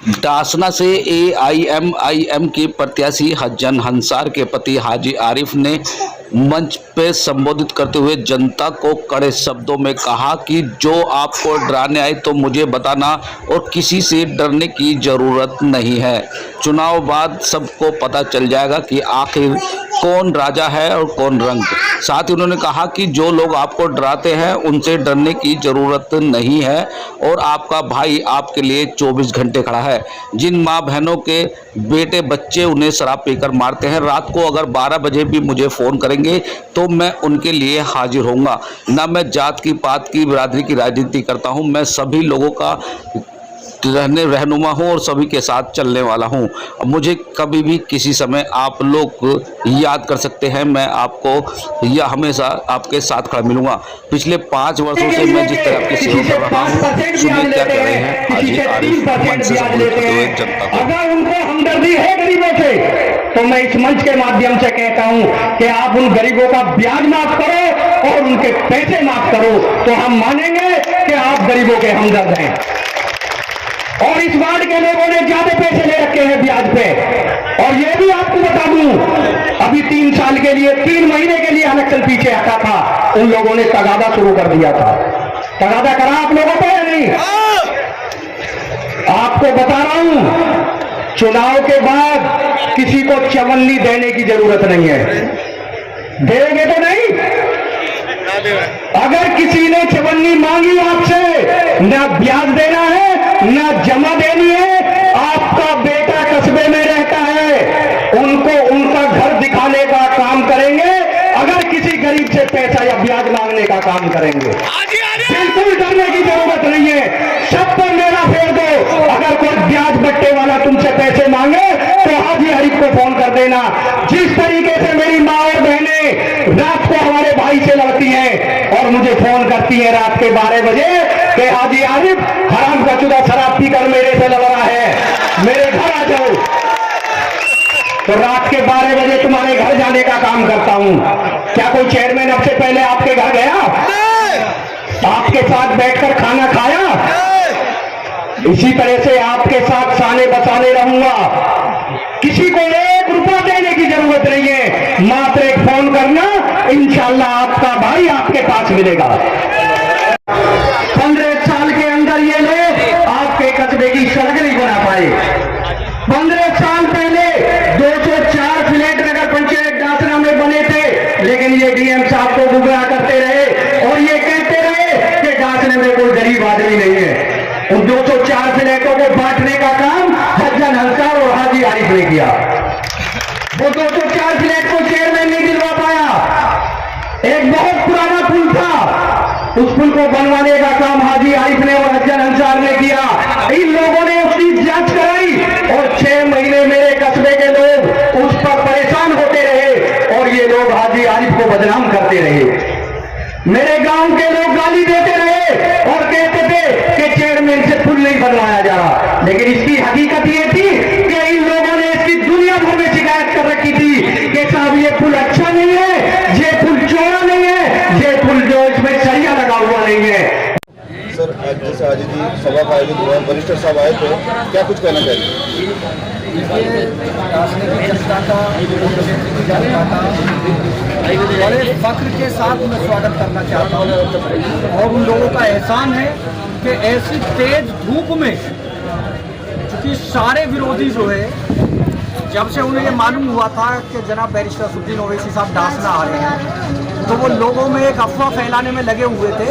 डासना से एआईएमआईएम के प्रत्याशी हसन अंसार के पति हाजी आरिफ ने मंच पे संबोधित करते हुए जनता को कड़े शब्दों में कहा कि जो आपको डराने आए तो मुझे बताना और किसी से डरने की जरूरत नहीं है। चुनाव बाद सबको पता चल जाएगा कि आखिर कौन राजा है और कौन रंक। साथ ही उन्होंने कहा कि जो लोग आपको डराते हैं उनसे डरने की जरूरत नहीं है और आपका भाई आपके लिए 24 घंटे खड़ा है। जिन माँ बहनों के बेटे बच्चे उन्हें शराब पीकर मारते हैं, रात को अगर 12 बजे भी मुझे फ़ोन करेंगे तो मैं उनके लिए हाजिर होऊंगा। ना मैं जात की पात की बिरादरी की राजनीति करता हूं, मैं सभी लोगों का रहनुमा हूँ और सभी के साथ चलने वाला हूँ। मुझे कभी भी किसी समय आप लोग याद कर सकते हैं। मैं आपको या हमेशा आपके साथ खड़ा मिलूंगा। पिछले 5 वर्षों से मैं जिस तरह आपकी सेवा कर रहा हूँ, सुनिए क्या कह रहे हैं हाजी आरिफ मंच से संबोधित करते हुए जनता को। अगर उनको हमदर्दी है गरीबों से तो मैं इस मंच के माध्यम से कहता हूं कि आप उन गरीबों का ब्याज माफ करो और उनके पैसे माफ करो तो हम मानेंगे कि आप गरीबों के हमदर्द हैं। और इस वार्ड के लोगों ने ज्यादा पैसे ले रखे हैं ब्याज पे। और ये भी आपको बता दूं, अभी 3 साल के लिए 3 महीने के लिए इलेक्शन पीछे हटा था, उन लोगों ने तगादा शुरू कर दिया था। तगादा करा आप लोगों पे या नहीं? आपको बता रहा हूं, चुनाव के बाद किसी को चवन्नी देने की जरूरत नहीं है। देंगे तो नहीं? अगर किसी ने चवन्नी मांगी आपसे, ना ब्याज देना है ना जमा देनी है। आपका बेटा कस्बे में रहता है, उनको उनका घर दिखाने का काम करेंगे। अगर किसी गरीब से पैसा या ब्याज मांगने का काम करेंगे, बिल्कुल डरने की जरूरत नहीं है। सब पर मेरा फेर दो। अगर कोई ब्याज बट्टे वाला तुमसे पैसे मांगे तो हाजी आरिफ को फोन कर देना। जिस तरीके से मेरी माँ और बहनें रात को हमारे भाई से लड़ती हैं और मुझे फोन करती हैं रात के 12 बजे कि हाजी आरिफ हराम का चुदा शराब पीकर मेरे से लड़ रहा है, मेरे घर आ जाओ। तो रात के 12 बजे तुम्हारे घर जाने का काम करता हूं। क्या कोई चेयरमैन अब से पहले आपके घर गया? आपके साथ बैठकर खाना खाया? इसी तरह से आपके साथ साने बसाने रहूंगा। किसी को 1 रुपया देने की जरूरत नहीं है, मात्र एक फोन करना, इंशाल्लाह आपका भाई आपके पास मिलेगा। 15 साल के अंदर ये लोग आपके कस्बे की सड़क नहीं बना पाए। 15 साल पहले 204 फ्लैट नगर पंचायत डासना में बने थे, लेकिन ये डीएम साहब को गुमराह करते रहे और ये कहते रहे कि डासने में कोई गरीब आदमी नहीं है। उन 204 फ्लैटों को बांटने का काम हसन अंसार और हाजी आरिफ ने किया। वो 204 फ्लैट को चेयरमैन नहीं दिलवा पाया। एक बहुत पुराना पुल था, उस पुल को बनवाने का काम हाजी आरिफ ने और हसन अंसार ने किया। इन लोगों ने उसकी जांच कराई और 6 महीने मेरे कस्बे के लोग उस पर परेशान होते रहे और ये लोग हाजी आरिफ को बदनाम करते रहे। मेरे गांव के लोग गाली देते रहे और कहते थे कि चेयरमैन से पुल नहीं बनवाया जा रहा, लेकिन इसकी हकीकत ये थी कि इन लोगों ने इसकी दुनिया भर में शिकायत कर रखी थी कि साहब ये पुल अच्छा नहीं है, ये पुल चौड़ा नहीं है, ये पुल जो इसमें सरिया लगा हुआ नहीं है। सर, आज जैसे आज जी सभा का आयोजन हुआ, वरिष्ठ साहब आए थे, क्या कुछ कहना चाहिए? बड़े फख्र के साथ मैं स्वागत करना चाहता हूँ और उन लोगों का एहसान है कि ऐसी तेज धूप में, क्योंकि सारे विरोधी जो है, जब से उन्हें ये मालूम हुआ था कि जनाब बैरिस्टर असदुद्दीन ओवैसी साहब डासना आ रहे हैं, तो वो लोगों में एक अफवाह फैलाने में लगे हुए थे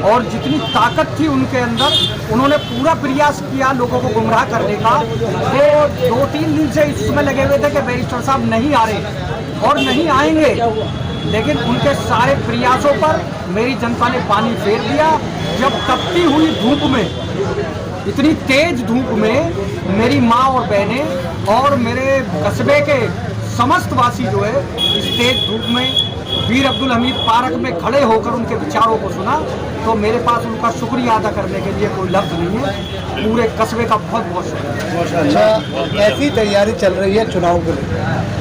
और जितनी ताकत थी उनके अंदर, उन्होंने पूरा प्रयास किया लोगों को गुमराह करने का। वो 2-3 दिन से इसमें लगे हुए थे कि बैरिस्टर साहब नहीं आ रहे और नहीं आएंगे, लेकिन उनके सारे प्रयासों पर मेरी जनता ने पानी फेर दिया। जब तपती हुई धूप में, इतनी तेज धूप में मेरी माँ और बहनें और मेरे कस्बे के समस्त वासी जो है इस तेज धूप में वीर अब्दुल हमीद पार्क में खड़े होकर उनके विचारों को सुना, तो मेरे पास उनका शुक्रिया अदा करने के लिए कोई लफ्ज़ नहीं है। पूरे कस्बे का बहुत बहुत शुक्रिया। अच्छा, कैसी तैयारी चल रही है चुनाव के लिए?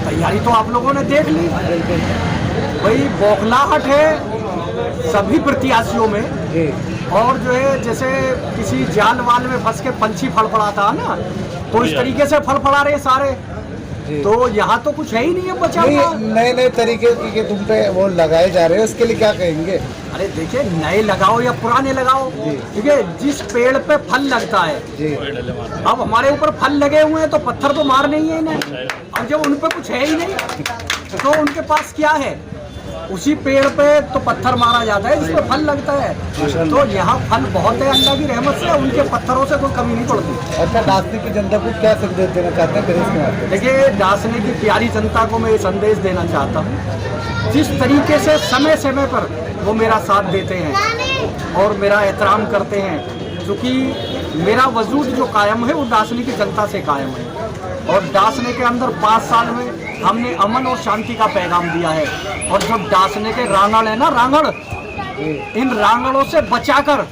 तैयारी तो आप लोगों ने देख ली भाई, बौखलाहट है सभी प्रत्याशियों में। और जो है जैसे किसी जाल वाल में फंस के पंछी फड़फड़ाता है ना, तो इस तरीके से फल फला रहे सारे, जी। तो यहाँ तो कुछ है ही नहीं है बचा हुआ। नए नए तरीके के तुम पे वो लगाए जा रहे हैं, उसके लिए क्या कहेंगे? अरे देखिए, नए लगाओ या पुराने लगाओ, ठीक है, जिस पेड़ पे फल लगता है, जी अब हमारे ऊपर फल लगे हुए हैं तो पत्थर तो मारने ही है इन्हें। अब जब उन पे कुछ है ही नहीं तो उनके पास क्या है? उसी पेड़ पे तो पत्थर मारा जाता है जिस पे फल लगता है। तो यहाँ फल बहुत है, अल्लाह की रहमत से, उनके पत्थरों से कोई कमी नहीं पड़ती। अच्छा, डासने की जनता को क्या संदेश देना चाहते हैं गणेश कुमार? देखिए, डासने की प्यारी जनता को मैं ये संदेश देना चाहता हूँ, जिस तरीके से समय समय पर वो मेरा साथ देते हैं और मेरा एहतराम करते हैं, क्योंकि मेरा वजूद जो कायम है वो डासने की जनता से कायम है। और डासने के अंदर 5 साल में हमने अमन और शांति का पैगाम दिया है। और जो डासने के रांगड़ है ना, रांगड़, इन रांगड़ों से बचाकर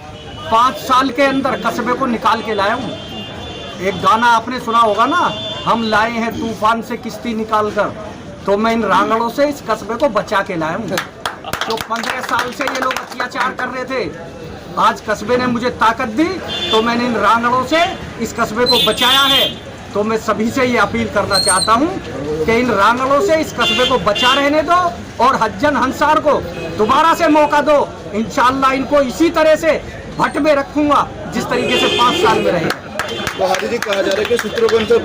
5 साल के अंदर कस्बे को निकाल के लाया हूँ। एक गाना आपने सुना होगा ना, हम लाए हैं तूफान से किश्ती निकाल कर, तो मैं इन रांगड़ों से इस कस्बे को बचा के लाया हूँ। जो 15 साल से ये लोग अत्याचार कर रहे थे, आज कस्बे ने मुझे ताकत दी तो मैंने इन रांगड़ों से इस कस्बे को बचाया है। तो मैं सभी से ये अपील करना चाहता हूँ कि इन रांगड़ों से इस कस्बे को बचा रहने दो और हज्जन हंसार को दोबारा से मौका दो। इंशाअल्लाह इनको इसी तरह से भट्ट में रखूंगा जिस तरीके से 5 साल में रहे। तो हाजी जी, कहा जा रहा है कि सूत्रों के अनुसार